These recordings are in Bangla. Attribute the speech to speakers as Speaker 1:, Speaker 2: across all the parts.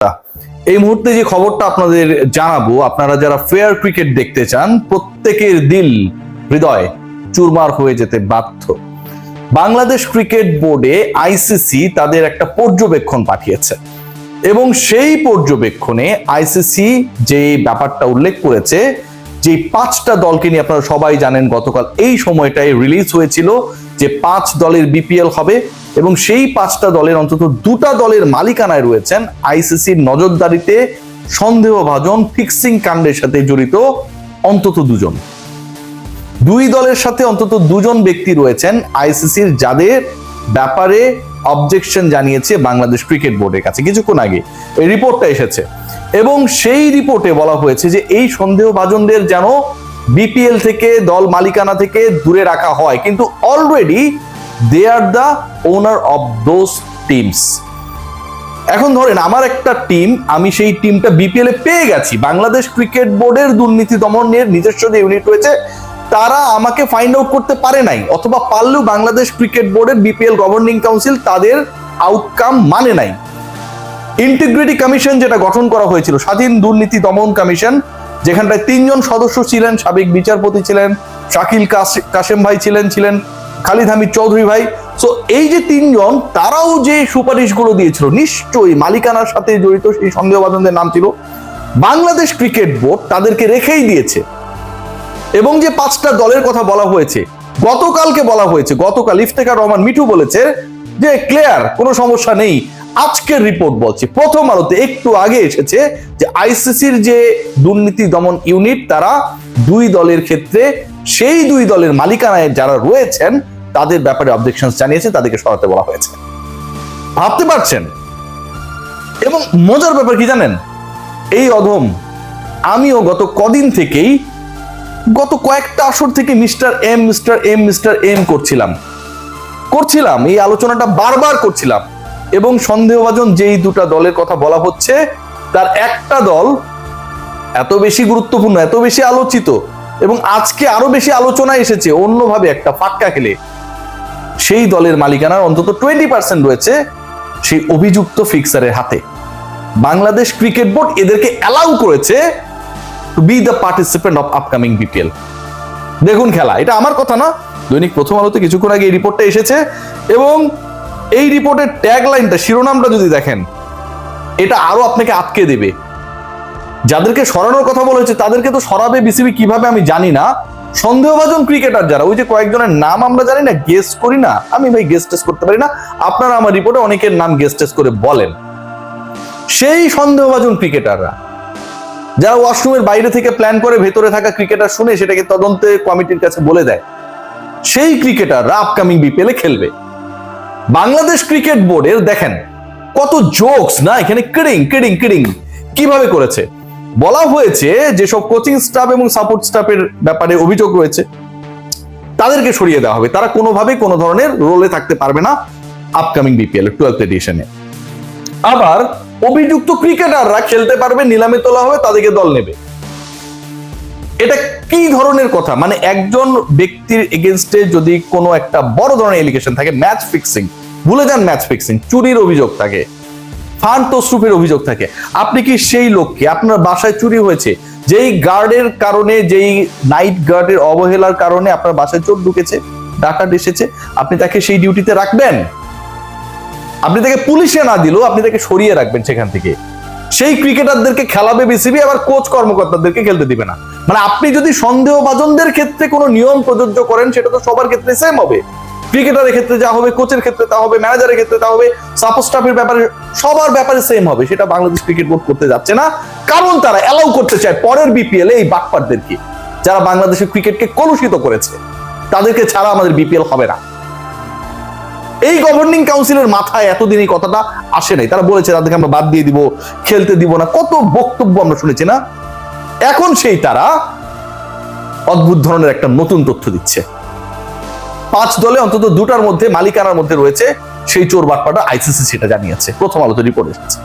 Speaker 1: এই মুহূর্তে যে খবরটা আপনাদের জানাবো, আপনারা যারা ফেয়ার ক্রিকেট দেখতে চান প্রত্যেকের দিল হৃদয় চুরমার হয়ে যেতে বাধ্য। বাংলাদেশ ক্রিকেট বোর্ডে আইসিসি তাদের একটা পর্যবেক্ষণ পাঠিয়েছে এবং সেই পর্যবেক্ষণে আইসিসি যে ব্যাপারটা উল্লেখ করেছে, যে 5টা দলকে নিয়ে আপনারা সবাই জানেন গতকাল এই সময়টায় রিলিজ হয়েছিল যে 5 দলের বিপিএল হবে এবং সেই 5টা দলের অন্তত 2টা দলের মালিকানায় রয়েছেন আইসিসির নজরদারিতে সন্দেহভাজন ফিক্সিং কাণ্ডের সাথে জড়িত অন্তত 2 জন। 2 দলের সাথে অন্তত 2 জন ব্যক্তি রয়েছেন আইসিসির যাদের ব্যাপারে অবজেকশন জানিয়েছে বাংলাদেশ ক্রিকেট বোর্ডের কাছে কিছুক্ষণ আগে এই রিপোর্টটা এসেছে এবং সেই রিপোর্টে বলা হয়েছে যে এই সন্দেহভাজনদের যেন বিপিএল থেকে দল মালিকানা থেকে দূরে রাখা হয়, কিন্তু already they are the owner of those teams. এখন ধরেন আমার একটা টিম, আমি সেই টিমটা বিপিএল এ পেয়ে গেছি, বাংলাদেশ ক্রিকেট বোর্ডের দুর্নীতি দমনের নিজস্ব যে ইউনিট রয়েছে তারা আমাকে ফাইন্ড আউট করতে পারে নাই, অথবা পারলেও বাংলাদেশ ক্রিকেট বোর্ডের বিপিএল গভর্নিং কাউন্সিল তাদের আউটকাম মানে নাই। ইন্টিগ্রিটি কমিশন যেটা গঠন করা হয়েছিল, স্বাধীন দুর্নীতি দমন কমিশন, যেখানটায় 3 জন সদস্য ছিলেন, সাবেক বিচারপতি ছিলেন, শাকিল কাশেম ভাই ছিলেন খালিদ হামিদ চৌধুরী ভাই। সো এই যে 3 জন, তারাও যে সুপারিশগুলো দিয়েছিল নিশ্চয়ই মালিকানার সাথে জড়িত সেই সন্দেহভাজনদের নাম ছিল। বাংলাদেশ ক্রিকেট বোর্ড তাদেরকে রেখেই দিয়েছে এবং যে 5টা দলের কথা বলা হয়েছে, গতকালকে বলা হয়েছে, গতকাল ইফতেখার রহমান মিঠু বলেছে যে ক্লিয়ার, কোনো সমস্যা নেই। আজকের রিপোর্ট বলছে, প্রথম আলোতে একটু আগে এসেছে যে আইসিসির যে দুর্নীতি দমন ইউনিট তারা 2 দলের ক্ষেত্রে সেই 2 দলের মালিকানায় যারা রয়েছেন তাদের ব্যাপারে অবজেকশন জানিয়েছে, তাদেরকে সরাতে বলা হয়েছে। ভাবতে পারছেন? এবং মজার ব্যাপার কি জানেন, এই অধম আমিও গত কদিন থেকেই, গত কয়েকটা আসর থেকে মিস্টার এম করছিলাম, এই আলোচনাটা বারবার করছিলাম এবং সন্দেহভাজন যেই 2টা দলের কথা বলা হচ্ছে তার একটা দল এত বেশি গুরুত্বপূর্ণ, এত বেশি আলোচিত এবং আজকে আরো বেশি আলোচনা এসেছে অন্যভাবে একটা ফাটকা খেলে, সেই দলের মালিকানার অন্তত 20% রয়েছে সেই অভিযুক্ত ফিক্সারের হাতে। বাংলাদেশ ক্রিকেট বোর্ড এদেরকে অ্যালাউ করেছে to be the participant of upcoming BPL. দেখুন খেলা, এটা আমার কথা না, দৈনিক প্রথম আলোতে কিছুক্ষণ আগে এই রিপোর্টটা এসেছে এবং এই রিপোর্টের ট্যাগ লাইনটা, শিরোনামটা যদি দেখেন, এটা আরো আপনাকে আটকে দেবে। যাদেরকে সরানোর কথা বলা হয়েছে তাদেরকে তো সরাবে বিসিবি কিভাবে আমি জানি না। সন্দেহভাজন ক্রিকেটার যারা, ওই যে কয়েকজনের নাম আমরা জানি না, গেস করি না, আমি ভাই গেস টেস্ট করতে পারি না, আপনারা আমার রিপোর্টে অনেকের নাম গেস টেস্ট করে বলেন, সেই সন্দেহভাজন ক্রিকেটাররা যারা ওয়াশরুমের বাইরে থেকে প্ল্যান করে ভেতরে থাকা ক্রিকেটার শুনে সেটাকে তদন্তে কমিটির কাছে বলে দেয়, সেই ক্রিকেটাররা আপকামিং বিপিএল এ খেলবে। বাংলাদেশ ক্রিকেট বোর্ডের দেখেন কত জোকস না এখানে, কিডিং কিভাবে করেছে। বলা হয়েছে যেসব কোচিং স্টাফ এবং সাপোর্ট স্টাফের ব্যাপারে অভিযোগ রয়েছে তাদেরকে সরিয়ে দেওয়া হবে, তারা কোনোভাবেই কোনো ধরনের রোলে থাকতে পারবে না আপকামিং বিপিএল 12th এডিশনে। আবার অভিযুক্ত ক্রিকেটাররা খেলতে পারবে, নিলামে তোলা হবে, তাদেরকে দল নেবে। এটা কি ধরনের কথা? মানে একজন ব্যক্তির এগেইনস্টে যদি কোনো একটা বড় ধরনের এলিগেশন থাকে, ম্যাচ ফিক্সিং, ভুলে যান ম্যাচ ফিক্সিং, চুরির অভিযোগ থাকে, ফান্ড তসরুফের অভিযোগ থাকে, আপনি কি সেই লোককে, আপনার বাসায় চুরি হয়েছে, যেই গার্ডের কারণে, যেই নাইট গার্ডের অবহেলার কারণে আপনার বাসায় চোর ঢুকেছে, ডাকাত এসেছে, আপনি তাকে সেই ডিউটিতে রাখবেন? আপনি তাকে পুলিশে না দিলেও আপনি তাকে সরিয়ে রাখবেন সেখান থেকে। সেই ক্রিকেটারদেরকে খেলাবে বিসিবি, আবার কোচ কর্মকর্তাদেরকে খেলতে দিবে না। মানে আপনি যদি সন্দেহভাজনদের ক্ষেত্রে কোনো নিয়ম প্রযোজ্য করেন সেটা তো সবার ক্ষেত্রে সেম হবে। ক্রিকেটারের ক্ষেত্রে যা হবে, কোচের ক্ষেত্রে তা হবে, ম্যানেজারের ক্ষেত্রে তা হবে, সাপোর্ট স্টাফের ব্যাপারে, সবার ব্যাপারে সেম হবে। সেটা বাংলাদেশ ক্রিকেট বোর্ড করতে যাচ্ছে না, কারণ তারা অ্যালাউ করতে চায় পরের বিপিএল এই বাটপারদেরকে, যারা বাংলাদেশের ক্রিকেটকে কলুষিত করেছে, তাদেরকে ছাড়া আমাদের বিপিএল হবে না। এই গভর্নিং কাউন্সিলের মাথায় এতদিন এই কথাটা আসে নাই, তারা বলেছে তাদেরকে আমরা বাদ দিয়ে দিব, খেলতে দিব না, কত বক্তব্য আমরা শুনেছি না। এখন সেই তারা অদ্ভুত ধরনের একটা নতুন তথ্য দিচ্ছে, 5 দলে অন্তত 2টার মধ্যে মালিকানার মধ্যে রয়েছে সেই চোর বাটপাটা, আইসিসি সেটা জানিয়েছে, প্রথম আলোতে রিপোর্ট এসেছে।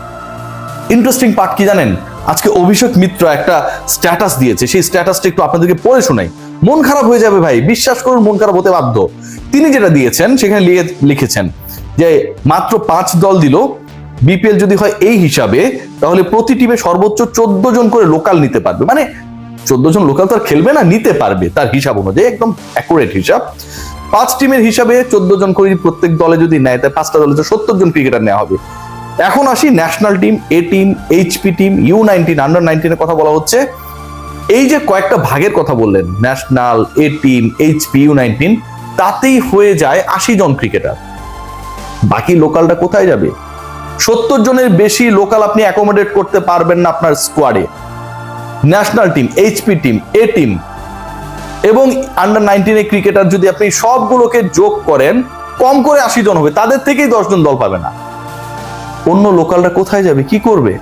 Speaker 1: ইন্টারেস্টিং পার্ট কি জানেন, আজকে অভিষেক মিত্র একটা স্ট্যাটাস দিয়েছে, সেই স্ট্যাটাসটা একটু আপনাদেরকে পড়ে শোনাই, মন খারাপ হয়ে যাবে ভাই, বিশ্বাস করুন মন খারাপ হতে বাধ্য। তিনি যেটা দিয়েছেন সেখানে লিখেছেন যে মাত্র 5 দল দিল, বিপিএল যদি হয় এই হিসাবে, তাহলে প্রতি টিমে সর্বোচ্চ 14 জন করে লোকাল নিতে পারবে। মানে 14 জন লোকাল তো আর খেলবে না, নিতে পারবে তার হিসাব অনুযায়ী, একদম অ্যাকুরেট হিসাব। 5 টিমের হিসাবে 14 জন করে প্রত্যেক দলে যদি নেয়, তাই 5টা দলে 70 জন ক্রিকেটার নেওয়া হবে। এখন আসি national team, A team, HP team, U19, under 19 এর কথা বলা হচ্ছে। এই যে কয়েকটা ভাগের কথা বললেন, ন্যাশনাল, এ টিম, এইচপি, U19, তাতেই হয়ে যায় 80 জন ক্রিকেটার। বাকি লোকালটা কোথায় যাবে? 70 জনের বেশি লোকাল আপনি অ্যাকোমোডেট করতে পারবেন না আপনার স্কোয়াডে। National team, HP team, A team এবং আন্ডার 19 এর ক্রিকেটার যদি আপনি সবগুলোকে যোগ করেন, কম করে 80 জন হবে, তাদের থেকেই 10 জন দল পাবে না। অন্য লোকালরা কোথায় যাবে, কি করবে?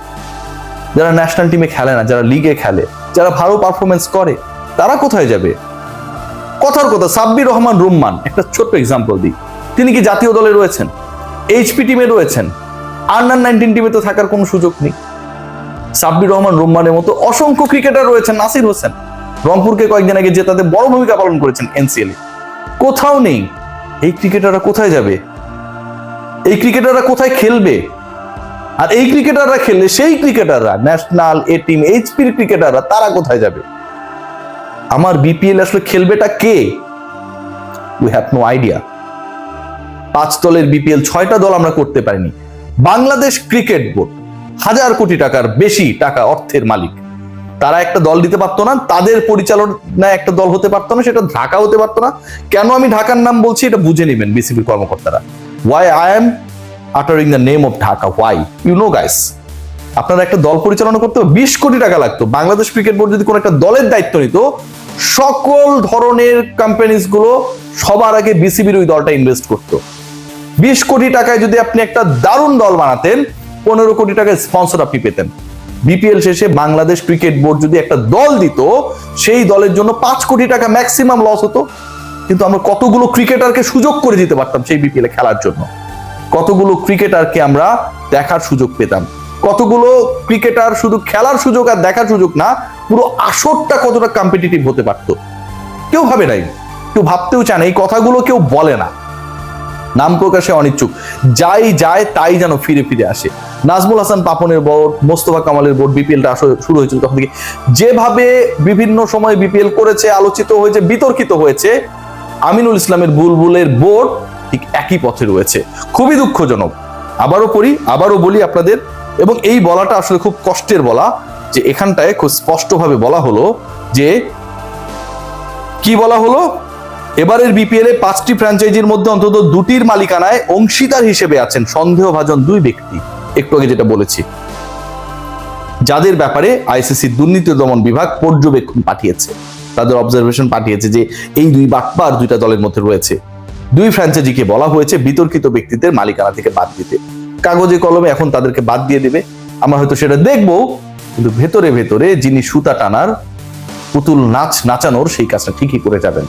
Speaker 1: যারা ন্যাশনাল টিমে খেলে না, যারা লিগে খেলে, যারা ভালো পারফরমেন্স করে, তারা কোথায় যাবে? কথার কথা, সাব্বির রহমান রুম্মান, একটা ছোট্ট এক্সাম্পল দিই, তিনি কি জাতীয় দলে রয়েছেন? এইচপি টিমে রয়েছেন? আন্ডার 19 টিমে তো থাকার কোনো সুযোগ নেই। সাব্বির রহমান রুম্মানের মতো অসংখ্য ক্রিকেটার রয়েছেন, নাসির হোসেন রংপুরকে কয়েকদিন আগে জেতাতে বড় ভূমিকা পালন করেছেন NCL এ, কোথাও নেই। এই ক্রিকেটাররা কোথায় যাবে? এই ক্রিকেটাররা কোথায় খেলবে? আর এই ক্রিকেটাররা খেললে সেই ক্রিকেটাররা, ন্যাশনাল, এ টিম, এইচপির ক্রিকেটাররা, তারা কোথায় যাবে? আমার বিপিএল আসলে খেলবেটা কে? We have no idea. 5 দলের বিপিএল 6টা দল আমরা করতে পারিনি। বাংলাদেশ ক্রিকেট বোর্ড 1000 কোটি টাকার বেশি টাকা অর্থের মালিক, তারা একটা দল দিতে পারতো না? তাদের পরিচালনায় একটা দল হতে পারতো না? সেটা ঢাকা হতে পারতো না? কেন আমি ঢাকার নাম বলছি এটা বুঝে নেবেন বিসিবির কর্মকর্তারা। Why I am uttering the name of Dhaka, why? You know guys, আপনারা একটা দল পরিচালনা করতে 20 কোটি টাকা লাগতো। বাংলাদেশ ক্রিকেট বোর্ড যদি কোনো একটা দলের দায়িত্ব নিত, সকল ধরনের কোম্পানিজ গুলো সবার আগে বিসিবির ওই দলটা ইনভেস্ট করতো। 20 কোটি টাকায় যদি আপনি একটা দারুণ দল বানাতেন, 15 কোটি টাকায় স্পন্সর আপনি পেতেন। বিপিএল শেষে বাংলাদেশ ক্রিকেট বোর্ড যদি একটা দল দিত, সেই দলের জন্য 5 কোটি টাকা ম্যাক্সিমাম লস হতো। কিন্তু আমরা কতগুলো ক্রিকেটারকে সুযোগ করে দিতে পারতাম সেই বিপিএল এ খেলার জন্য, কতগুলো ক্রিকেটারকে আমরা দেখার সুযোগ পেতাম, কতগুলো ক্রিকেটার শুধু খেলার সুযোগ আর দেখার সুযোগ না, পুরো আসরটা কতটা কম্পিটিটিভ হতে পারতো। কেউ ভাবে নাই, কেউ ভাবতেও চায় না, এই কথাগুলো কেউ বলে না, নাম প্রকাশে অনিচ্ছুক। যাই যায় তাই যেন ফিরে ফিরে আসে। নাজমুল হাসান পাপনের বোর্ড, মোস্তফা কামালের বোর্ড, বিপিএলটা আসলে শুরু হয়েছিল তখন থেকে যেভাবে বিভিন্ন সময় বিপিএল করেছে, আলোচিত হয়েছে, বিতর্কিত হয়েছে, আমিনুল ইসলামের বুলবুলের বোর্ড ঠিক একই পথে রয়েছে। খুবই দুঃখজনক। আবারও বলি আপনাদের, এবং এই বলাটা আসলে খুব কষ্টের বলা, যে এখানটায় খুব স্পষ্টভাবে বলা হলো যে, কি বলা হলো, এবারের বিপিএল এ 5টি ফ্র্যাঞ্চাইজির মধ্যে অন্তত 2টির মালিকানায় অংশীদার হিসেবে আছেন সন্দেহভাজন 2 ব্যক্তি। একটু আগে যেটা বলেছি, যাদের ব্যাপারে আইসিসি দুর্নীতি দমন বিভাগ পর্যবেক্ষণ পাঠিয়েছে, তাদের অবজারভেশন পাঠিয়েছে যে এই 2 বাটপার 2টা দলের মধ্যে রয়েছে। 2 ফ্র্যাঞ্চাইজিকে বলা হয়েছে বিতর্কিত ব্যক্তিদের মালিকানা থেকে বাদ দিতে। কাগজে কলমে এখন তাদেরকে বাদ দিয়ে দিবে, আমরা হয়তো সেটা দেখবো, কিন্তু ভেতরে ভেতরে যিনি সুতা টানার, পুতুল নাচানোর সেই কাজটা ঠিকই করে যাবেন।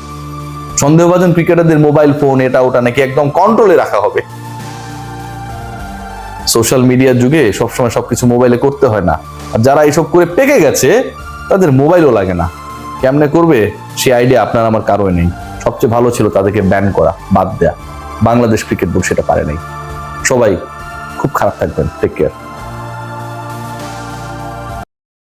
Speaker 1: সন্দেহভাজন ক্রিকেটারদের মোবাইল ফোন, এটা ওটা নাকি একদম কন্ট্রোলে রাখা হবে। সোশ্যাল মিডিয়ার যুগে সবসময় সবকিছু মোবাইলে করতে হয় না, আর যারা এসব করে পেকে গেছে তাদের মোবাইলও লাগে না। কেমনে করবে সেই আইডিয়া আপনার আমার কারোই নেই। সবচেয়ে ভালো ছিল তাদেরকে ব্যান করা, বাদ দেয়া। বাংলাদেশ ক্রিকেট বোর্ড সেটা পারে নাই। সবাই খুব খারাপ থাকবেন, টেক কেয়ার।